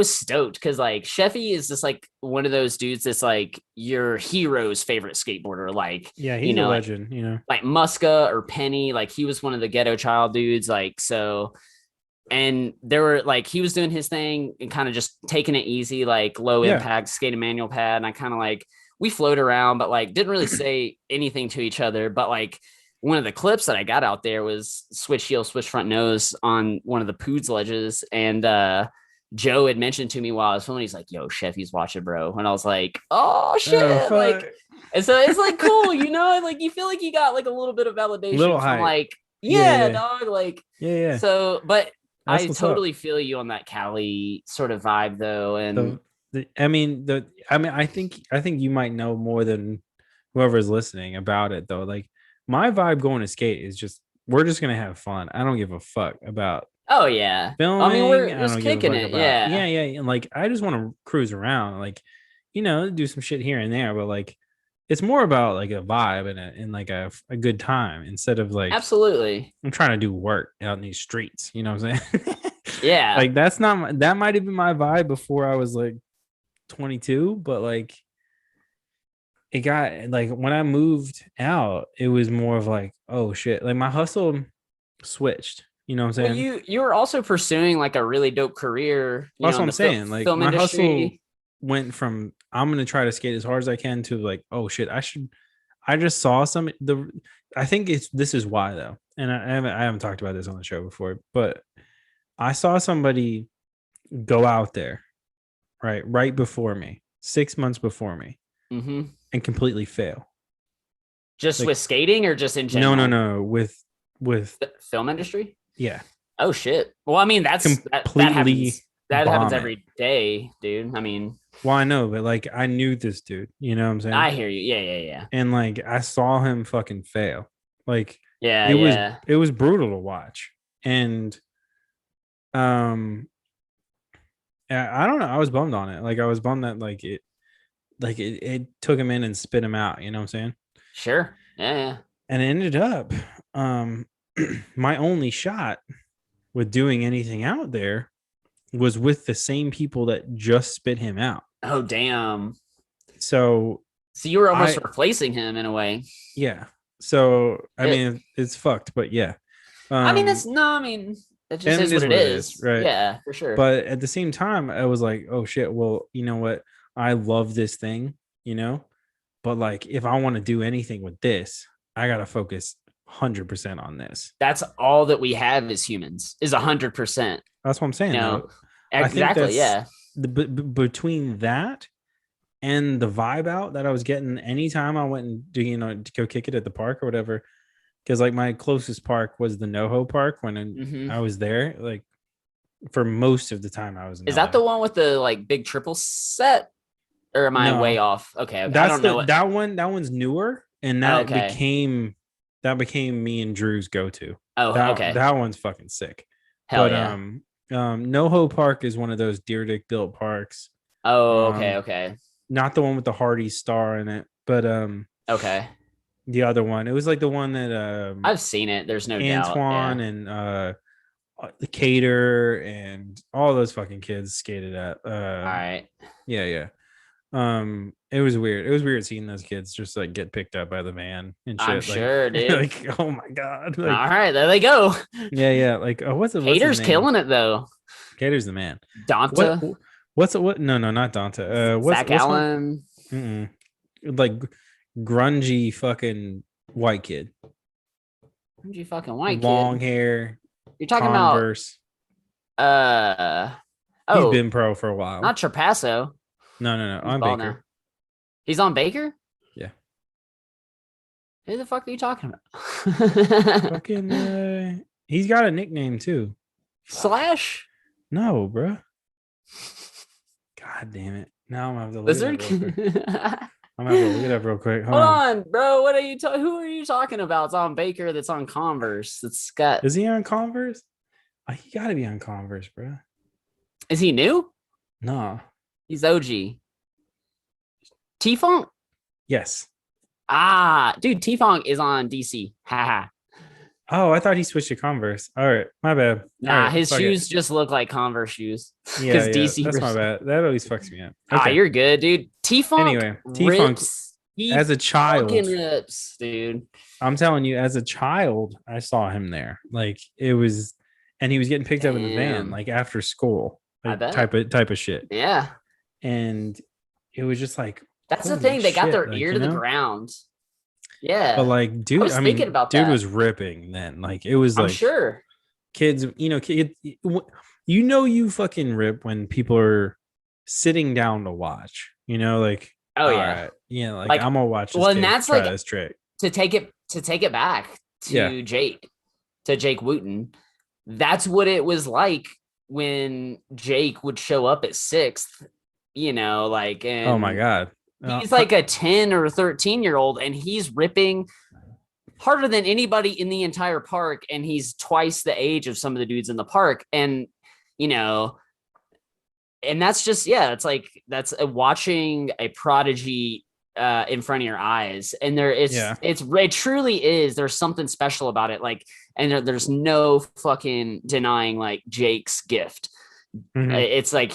stoked, because like Sheffy is just like one of those dudes that's like your hero's favorite skateboarder. Like, Yeah, he's a legend, like Muska or Penny, like he was one of the ghetto child dudes. Like, so, and there were like, he was doing his thing and kind of just taking it easy, like low Yeah. impact skating manual pad. And I kind of like, we float around, but like didn't really say anything to each other. But like, one of the clips that I got out there was switch heel, switch front nose on one of the Poods ledges. And Joe had mentioned to me while I was filming, he's like, "Yo, Sheffy's watching, bro." And I was like, "Oh Oh shit!" fuck. Like, and so it's like cool, like you feel like you got like a little bit of Little validation from hype. like, Yeah, yeah, yeah. Yeah, dog. Like, yeah. so, but That's I what's up. totally feel you on that Cali sort of vibe though. And I think you might know more than whoever's listening about it though. Like my vibe going to skate is just we're just gonna have fun. I don't give a fuck about oh yeah, I mean, filming. we're I just don't give a kicking fuck it. about Yeah, yeah. And like I just want to cruise around, like do some shit here and there, but like it's more about like a vibe and like a good time instead of like absolutely. I'm trying to do work out in these streets. You know what I'm saying? Yeah. Like that's not that might have been my vibe before I was like 22, but like it got like when I moved out, it was more of like, oh shit, like my hustle switched. You know what I'm Well, saying? you were also pursuing like a really dope career, That's what in I'm the saying. Like film my hustle industry. went from I'm gonna try to skate as hard as I can to like, oh shit, I just saw I think this is why though, and I haven't talked about this on the show before, but I saw somebody go out there right before me, 6 months before me, Mm-hmm. and completely fail. Just Like with skating, or just in no, general? with Film industry? yeah, Oh shit. Well, I mean, that completely happens. That happens bomb it. every day, dude. I mean, Well, I know, but like I knew this dude, you know what I'm saying? I hear you. Yeah, yeah, yeah. And like I saw him fucking fail. Like Yeah, it was yeah. it was brutal to watch. And um I don't know. I was bummed on it. Like I was bummed that it took him in and spit him out, you know what I'm saying? Sure. Yeah, yeah. And it ended up um my only shot with doing anything out there was with the same people that just spit him out. Oh, damn. So So you were almost I replacing him in a way. yeah. So I It, mean it's fucked, but yeah. I mean, Um that's no, I mean, it just and it is what is it what it is, is. right? Yeah, for sure. But at the same time, I was like, oh shit, well, you know what? I love this thing, you know, but like if I want to do anything with this, I gotta focus 100% on this. That's all that we have as humans is 100%. That's what I'm You saying know, though. I think exactly. that's Yeah. between that and the vibe out that I was getting anytime I went and do, to go kick it at the park or whatever. Because like my closest park was the NoHo Park when Mm-hmm. I was there. Like for most of the time I was in Is that the LA. one with the like big triple set? Or am I way No, off? Okay, okay. I that's don't know what. that one. That one's newer, and Oh, okay. that became me and Drew's go to. Oh, okay. That one's fucking sick. Hell But yeah. NoHo Park is one of those deer dick built parks. Oh, okay, Um, okay. not the one with the Hardy star in it, but Okay. the other one. It was like the one that I've seen it. There's no doubt. Antoine Yeah. and the Cater and all those fucking kids skated at. All right. Yeah, yeah. It was weird. It was weird seeing those kids just like get picked up by the van and I'm shit. Like, sure, dude. like oh my god. All Like, right, there they go. yeah, yeah. Like, oh, what's his Cater's name? killing it though. Cater's the man. What Donta, what's what? No, no, not Dante. Zach What's my Allen. like grungy fucking white kid, Who's you fucking white long kid? hair, You're talking about Converse. uh He's oh, been pro for a while. not Trapasso. No, no, no. He's On bald now. Baker. He's on Baker? Yeah. Who the fuck are you talking about? Fucking. He's got a nickname too. Slash No, bro. God damn it. Now I'm gonna have to look Lizard. it up real quick. I'm gonna have to look it up real quick. Hold Hold on. on, bro. What are you? Who are you talking about? It's on Baker. That's on Converse. That's got. Is he on Converse? He gotta be on Converse, bro. Is he new? No. He's OG. T Funk. Yes. Ah, dude, T Funk is on DC. Haha. Oh, I thought he switched to Converse. All right, my bad. Nah, Right, his shoes just look like Converse shoes. Yeah, Because yeah. DC. That's my bad. That always fucks me up. Ah, Okay. you're good, dude. T Funk Anyway, T-Funk rips. He as a child, fucking rips, dude. I'm telling you, as a child, I saw him there. Like it was, and he was getting picked up in the van, Damn. like after school, I like bet. type of shit. Yeah. And it was just like, That's the holy thing. They got shit, their like, ear to the ground. But Yeah. like, I dude, was I thinking mean, about dude that. was ripping then. Like it was I'm like sure. kids, you fucking rip when people are sitting down to watch. Like, Oh all yeah. right, yeah, like Like, I'm gonna watch this well, and kid that's try like this trick. to take it back Yeah, to Jake Wooten. That's what it was like when Jake would show up at sixth, like, oh my and god, he's like a 10 or 13-year-old and he's ripping harder than anybody in the entire park. And he's twice the age of some of the dudes in the park. And, and that's just, yeah, it's like, that's watching a prodigy in front of your eyes. And it truly is. There's something special about it. Like, and there's no fucking denying like Jake's gift. Mm-hmm. It's like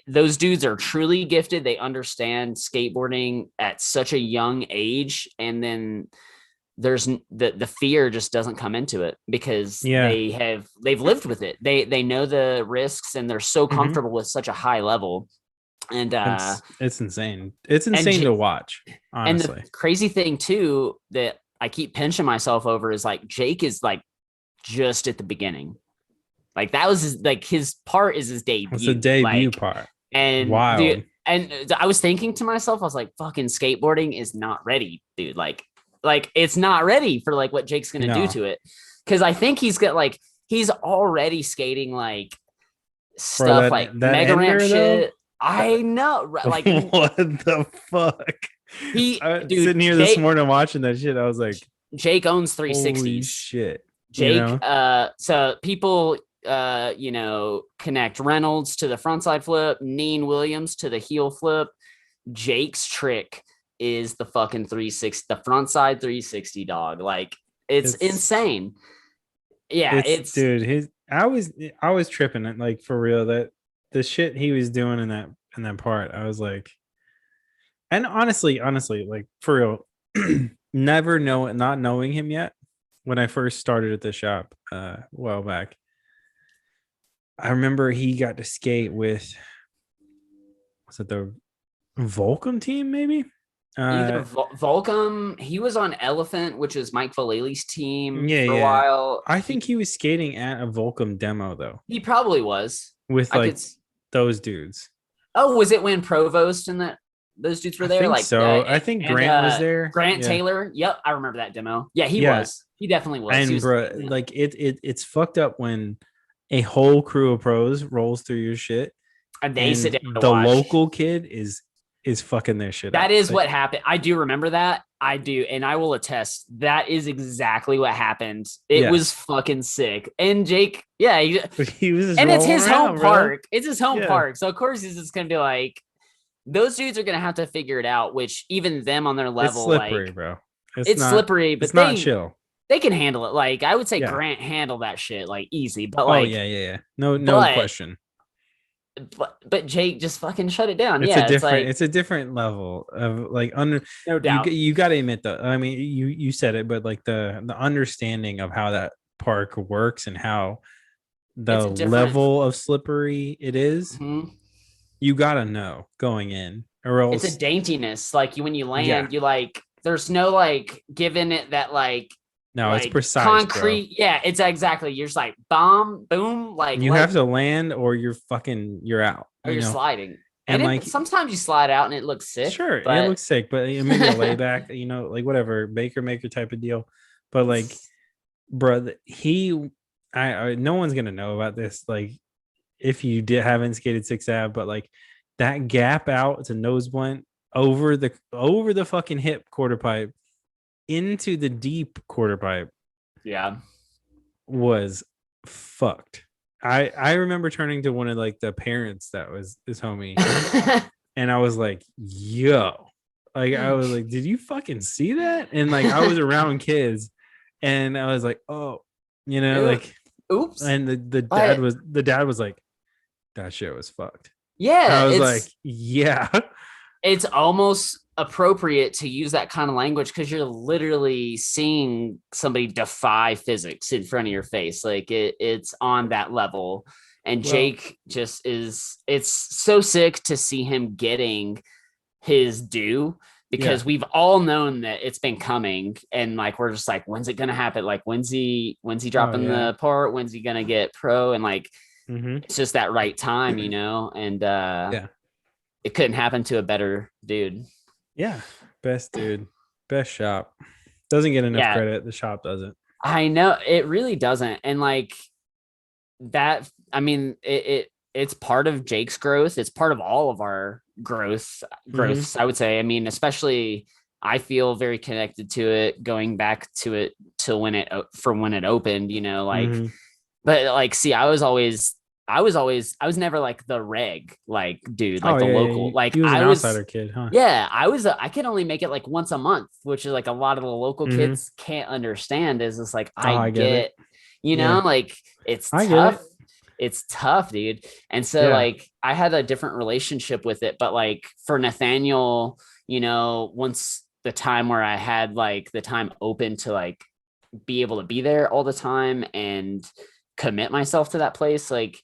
those dudes are truly gifted. They understand skateboarding at such a young age. And then there's the fear just doesn't come into it because they've lived with it. They know the risks and they're so comfortable with such a high level. And it's insane. It's insane to watch, honestly. And the crazy thing too that I keep pinching myself over is like Jake is like just at the beginning. Like that was his part is his debut. It's a debut part. And wild. And I was thinking to myself, I was like, fucking skateboarding is not ready, dude. Like it's not ready for like what Jake's gonna do to it. Cause I think he's already skating like stuff like Mega Ramp shit. I know. Like what the fuck? Sitting here this morning watching that shit, I was like, Jake owns Holy 360s. shit. You Jake, know? so people, connect Reynolds to the frontside flip, Neen Williams to the heel flip. Jake's trick is the fucking 360, the frontside 360 dog. Like it's It's insane. Yeah, it's it's dude, his I was tripping it like for real that the shit he was doing in that part. I was like, and honestly, like for real, never know not knowing him yet when I first started at the shop a while back. I remember he got to skate with was it the Volcom team maybe? either Uh Volcom. He was on Elephant, which is Mike Vallely's team yeah, for a yeah. while. I think he was skating at a Volcom demo though He probably was. with I could. like those dudes. Oh, was it when Provost and that those dudes were I there? think Like so. I think and Grant was there. Grant Yeah. Taylor. Yep, I remember that demo. Yeah, he Yeah. was. He definitely was. He And was bro, like it's fucked up when a whole crew of pros rolls through your shit and they sit and down to the watch. local kid is fucking their shit That up. is Like, what happened. I do remember that. I do, and I will attest. That is exactly what happened. It yeah. was fucking sick. And Jake, yeah, He was just and it's rolling his home around, bro. park. It's his home Yeah. park, so of course he's just gonna be like, those dudes are gonna have to figure it out. Which even them on their It's level, like slippery, bro. It's it's not slippery, it's but not chill. they can handle it. Like I would say, Yeah. Grant handled that shit like easy, but Oh like, yeah, yeah, yeah. No but question. but Jake just fucking shut it down. It's a Yeah, it's different like it's a different level of like under no doubt. you got to admit though. I mean, you said it, but like the understanding of how that park works and how the It's a different. level of slippery it is, Mhm. you gotta know going in, or It's a else, daintiness. Like when you yeah, land, you like there's no like giving it that no, it's like precise, bro. concrete. Yeah, it's exactly. You're just like bomb, boom, like You have to land, or you're out. or You you're know, sliding. And and it like, sometimes you slide out and it looks sick, sure, it but looks sick, but maybe a layback, like whatever, Baker Maker type of deal. But like, bro, no one's gonna know about this. Like, if you haven't skated 6 Ave, but like that gap out to nose blunt over the fucking hip quarter pipe into the deep quarter pipe yeah. was fucked. I remember turning to one of like the parents that was this homie, and I was like, yo, like I was like, did you fucking see that? And like I was around kids, and I was like, oh, like, Oops. and But the dad was like, that shit was fucked. yeah, I was like, yeah. it's almost appropriate to use that kind of language because you're literally seeing somebody defy physics in front of your face. Like it's on that level. And Well, Jake just is, it's so sick to see him getting his due yeah. because we've all known that it's been coming. And like, we're just like, when's it going to happen? Like, when's he Oh dropping yeah. the part? When's he going to get pro? And like, Mm-hmm. it's just that right time, And, Yeah. it couldn't happen to a better dude. Yeah. Best dude. Best shop. Doesn't get enough Yeah, credit. The shop doesn't. I know it really doesn't. And like that, I mean, it's part of Jake's growth. It's part of all of our Mm-hmm. growths, I would say. I mean, especially I feel very connected to it going back to it till when it opened, like, Mm-hmm. but like, see, I was never like the reg, like, dude, Oh like the yeah, local, yeah. like He was an I was, outsider kid, huh? yeah, I could only make it like once a month, which is like a lot of the local Mm-hmm. kids can't understand is it's like, Oh, I I get it. get, Yeah. like it's I get tough. it. It's tough, dude. And so Yeah. like I had a different relationship with it, but like for Nathaniel, once the time where I had like the time open to like be able to be there all the time and commit myself to that place, like,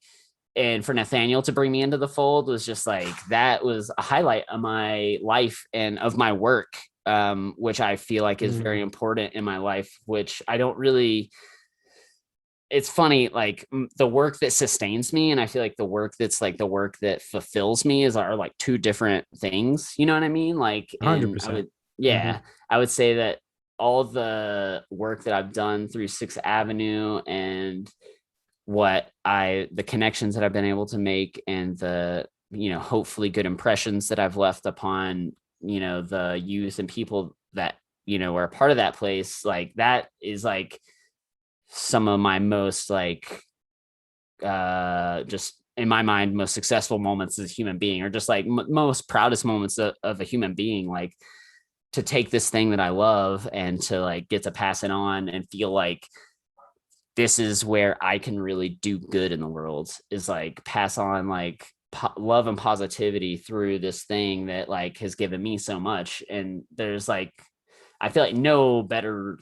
and for Nathaniel to bring me into the fold was just like, that was a highlight of my life and of my work, which I feel like is Mm-hmm. very important in my life, which I don't really, it's funny, like the work that sustains me and I feel like the work that's like the work that fulfills me are like two different things, you know what I mean? Like, and 100%. Mm-hmm. I would say that all the work that I've done through Sixth Avenue and the connections that I've been able to make and the, hopefully good impressions that I've left upon, the youth and people that were a part of that place, like that is like some of my most like just in my mind most successful moments as a human being, or just like most proudest moments of a human being, like to take this thing that I love and to like get to pass it on and feel like this is where I can really do good in the world, is like pass on like love and positivity through this thing that like has given me so much. And there's like, I feel like no better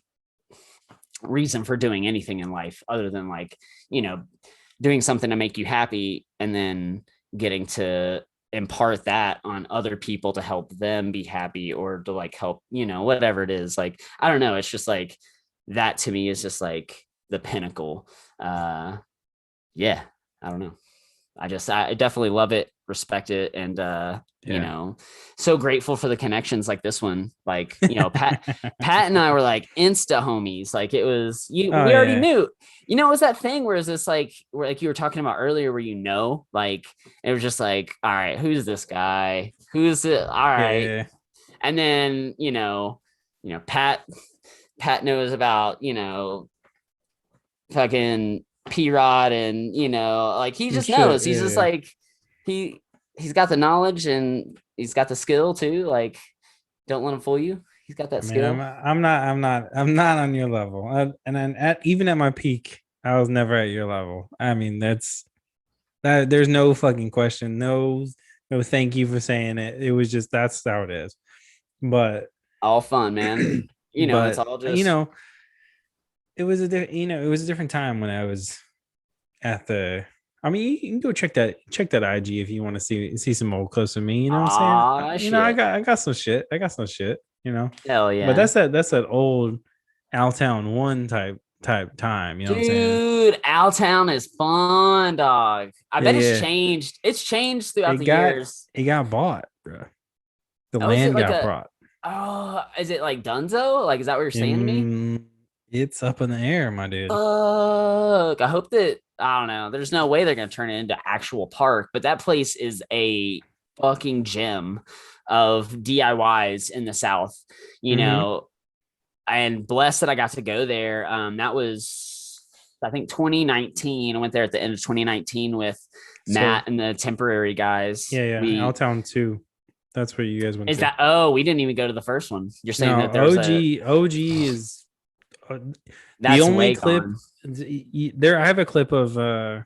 reason for doing anything in life other than like, doing something to make you happy and then getting to impart that on other people to help them be happy, or to like help, whatever it is. Like, I don't know. It's just like, that to me is just like the pinnacle. Yeah, I don't know. I definitely love it, respect it, and so grateful for the connections like this one. Like, Pat and I were like insta homies. Like it was we already knew. It was that thing where it's this like where like you were talking about earlier, where like it was just like, all right, who's this guy? Who's it? All right. Yeah. And then, Pat knows about, fucking P-Rod, and like he just knows. He's just like he's got the knowledge and he's got the skill too. Like, don't let him fool you. He's got that skill. I'm not on your level. And then even at my peak, I was never at your level. I mean, that's that. There's no fucking question. No, thank you for saying it. It was just, that's how it is. But all fun, man. It's all just it was it was a different time when I was at the. I mean, you can go check that IG if you want to see some old clips of me. You know what I'm saying? I got some shit. Hell yeah. But that's that old Altown 1 type time. You know what I'm saying? Dude, Altown is fun, dog. I bet it's changed. It's changed throughout the years. It got bought, bro. The land got bought. Oh, is it like Dunzo? Like, is that what you're saying to me? It's up in the air, my dude. I hope that, I don't know. There's no way they're gonna turn it into actual park, but that place is a fucking gem of DIYs in the South. And blessed that I got to go there. That was, I think, 2019. I went there at the end of 2019 with Matt and the temporary guys. Yeah. Altown 2. That's where you guys went. Is that? Oh, we didn't even go to the first one. You're saying that there's OG is that's the only clip. Gone. There, I have a clip of OG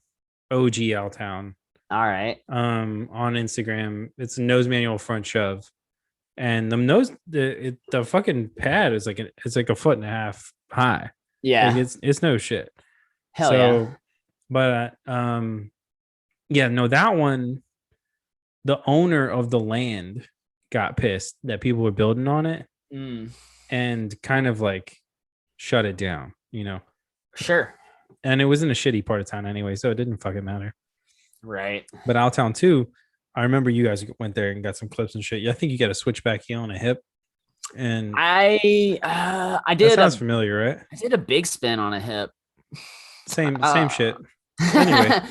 Altown. All right. On Instagram, it's a nose manual front shove, and the fucking pad is like it's like 1.5 feet high. Yeah, like it's no shit. Hell yeah. But that one, the owner of the land got pissed that people were building on it, and kind of like shut it down. Sure. And it was in a shitty part of town anyway, so it didn't fucking matter. Right. But Altown 2, I remember you guys went there and got some clips and shit. I think you got a switchback heel on a hip. And I did. That sounds familiar, right? I did a big spin on a hip. Same shit. Anyway.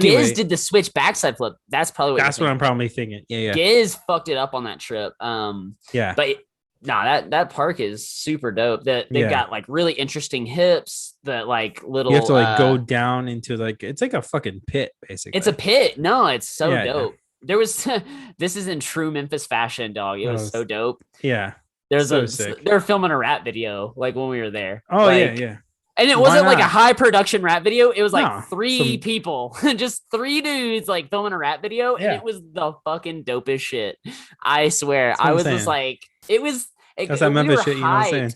Giz did the switch backside flip. That's probably what I'm probably thinking. Yeah. Giz fucked it up on that trip. But that park is super dope. That they've got like really interesting hips. That like little. You have to like go down into like, it's like a fucking pit basically. It's a pit. No, it's so dope. There was this is in true Memphis fashion, dog. It was so dope. Yeah. They're filming a rap video like when we were there. Oh yeah. And it wasn't like a high production rap video. It was like three people, just 3 dudes like filming a rap video. And it was the fucking dopest shit. I swear. I was just like, it was. That's that Memphis shit, you know what I'm saying?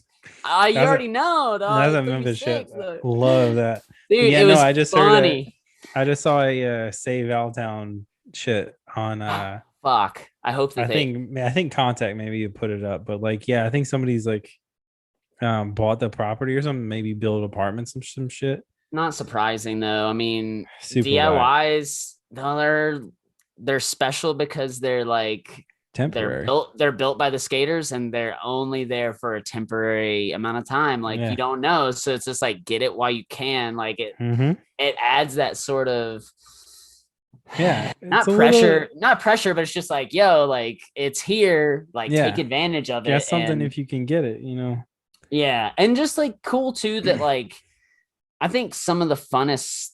You already know, dog. That's that Memphis shit. Love that. Dude, it was I just funny. I just saw a Save Altown shit on fuck. I hope that I think Contact maybe you put it up, but like I think somebody's like bought the property or something, maybe build apartments and some shit. Not surprising though. I mean, super DIYs, they're special because they're like temporary. They're built by the skaters and they're only there for a temporary amount of time. Like you don't know. So it's just like get it while you can. Like it adds that sort of Yeah, it's Not a little. pressure, not pressure, but it's just like, yo, like it's here, like take Yeah, advantage of get it. something And if you can get it. yeah, and just like cool too that like I think some of the funnest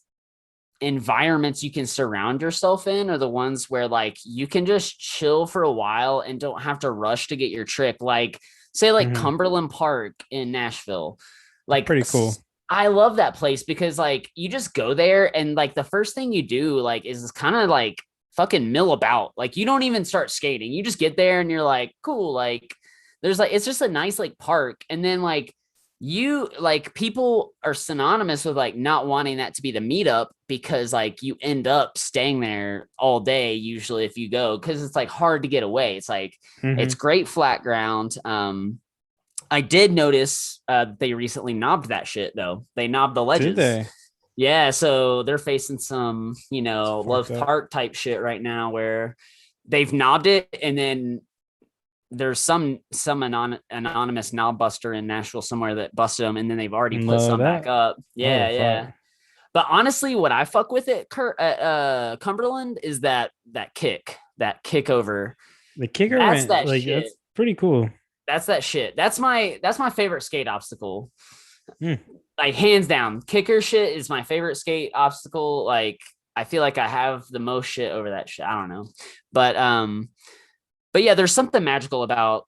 environments you can surround yourself in are the ones where like you can just chill for a while and don't have to rush to get your trip. Like say like Hmm. Cumberland Park in Nashville. It's Like pretty cool. I love that place because like you just go there and like the first thing you do like is kind of like fucking mill about. Like you don't even start skating. You just get there and you're like, cool, like there's like it's just a nice like park. And then like you like people are synonymous with like not wanting that to be the meetup because like you end up staying there all day usually if you go because it's like hard to get away. It's like it's Hmm. great flat ground. I did notice they recently knobbed that shit though. They knobbed the Did ledges. they? Yeah, so they're facing some, It's fucked Love up. Park type shit right now where they've knobbed it and then there's some anonymous knob buster in Nashville somewhere that busted them and then they've already put Love some back that. up. Oh Yeah, fuck. yeah. But honestly, what I fuck with it, Cumberland, is that kick over. The kicker That's went that like shit. that's pretty cool. That's that shit. That's my favorite skate obstacle. Hmm. Like hands down, kicker shit is my favorite skate obstacle. Like I feel like I have the most shit over that shit. I don't know, but but yeah, there's something magical about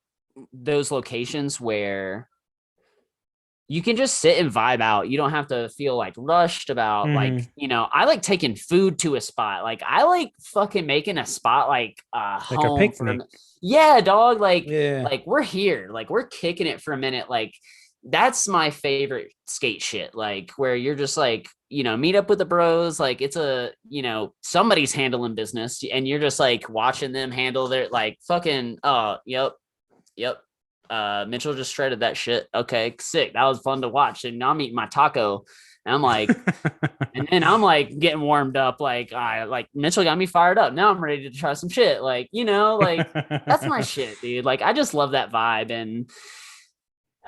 those locations where you can just sit and vibe out. You don't have to feel like rushed about like, Hmm. I like taking food to a spot. Like I like fucking making a spot like Like a home for picnic. yeah, dog. Yeah. Like we're here. Like we're kicking it for a minute. Like that's my favorite skate shit. Like where you're just like, meet up with the bros. Like it's somebody's handling business and you're just like watching them handle their like fucking yep. Yep. Mitchell just shredded that shit. Okay, sick. That was fun to watch. And now I'm eating my taco. And I'm like, and then I'm like getting warmed up. Like, I like Mitchell got me fired up. Now I'm ready to try some shit. Like, like that's my shit, dude. Like, I just love that vibe. And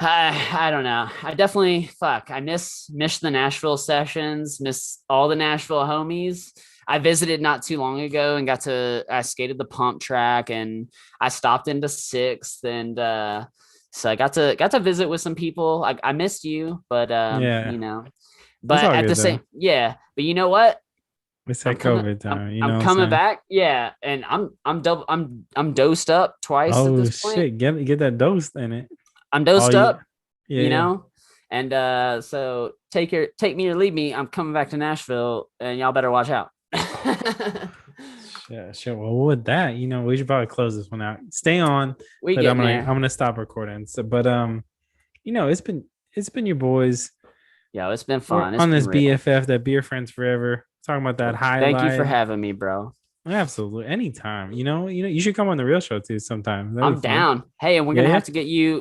I don't know. I definitely fuck. I miss the Nashville sessions, miss all the Nashville homies. I visited not too long ago and I skated the pump track and I stopped into Sixth and so I got to visit with some people. I missed you, but Yeah. It's but all at the good though. same yeah, but you know what? It's I'm that coming COVID time, you I'm know what I'm coming saying? back. Yeah, and I'm dosed up twice at Oh this point. shit, get that dose in it. I'm Oh dosed yeah. up, Yeah, you yeah. know? And so take me or leave me. I'm coming back to Nashville and y'all better watch out. Shit, shit. Well, with that, we should probably close this one out. Stay on, We but I'm getting gonna I'm there. gonna stop recording. So, but it's been your boys. Yo, it's been We're fun. It's on been this real. BFF, that beer friends forever. Talking about that Thank you for highlight. having me, bro. Absolutely, anytime. You should come on the real show too sometime. That'd be I'm fun. down. Hey, and we're Yeah, gonna yeah.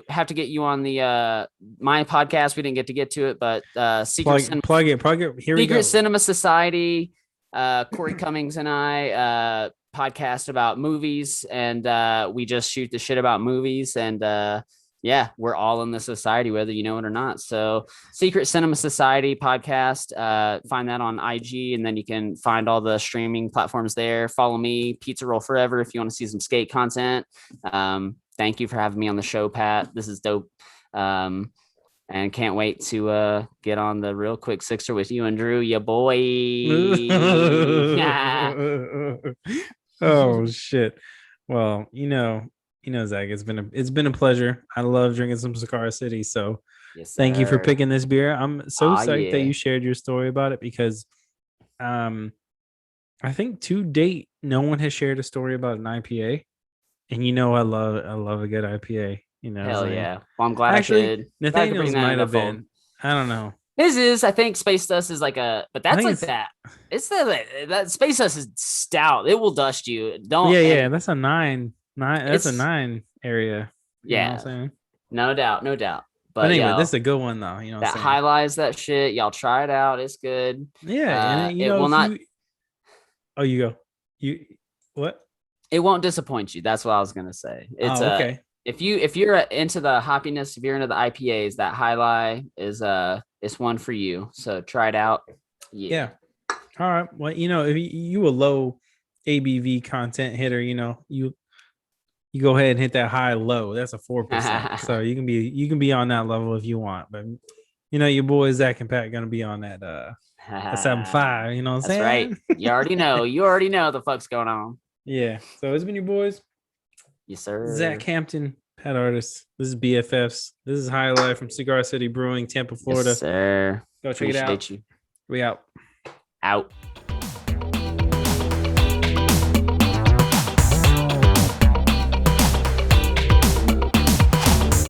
have to get you on the my podcast. We didn't get to it, but Plug it. Here we Secret go. Cinema Society, Corey Cummings and I podcast about movies, and we just shoot the shit about movies, and yeah, we're all in the society, whether you know it or not. So, Secret Cinema Society podcast, find that on IG, and then you can find all the streaming platforms there. Follow me, Pizza Roll Forever, if you want to see some skate content. Thank you for having me on the show, Pat. This is dope. And can't wait to get on the real quick sixer with you and Drew, ya boy. Oh shit. Well, Zach, it's been a pleasure. I love drinking some Sakara City. So Yes, thank you for sir. picking this beer. I'm so Ah, psyched that yeah. you shared your story about it because um I think to date no one has shared a story about an IPA. And I love a good IPA, you know what I'm Hell saying? yeah. Well, I'm glad I Actually, could Nathaniel's bring that might into the have fold. been. I don't know. His is, I think, Space Dust is like but I that's think like it's that. It's that Space Dust is stout. It will dust you. Don't yeah, yeah. and That's a nine. That's a it's 9 area. You know what I'm yeah, saying? no doubt, no doubt. But But anyway, this is yo, a good one though. You know what I'm that saying? highlights that shit. Y'all try it out. It's good. Yeah, and It will if not. you you go. You what? It won't disappoint you. That's what I was gonna say. It's Oh, okay. if you're into the hoppiness, if you're into the IPAs, that highlight is it's one for you. So try it out. Yeah. Yeah. All right. Well, if you a low ABV content hitter, you go ahead and hit that high low. That's a 4%. So you can be on that level if you want. But your boys Zach and Pat gonna be on that a 7.5. You know what I'm That's saying? right. You already know. You already know the fuck's going on. Yeah. So it's been your boys. Yes, sir. Zach Hampton, Pet Artist. This is BFFs. This is Highlight from Cigar City Brewing, Tampa, Florida. Yes, sir. Go check it out. You. We out. Out.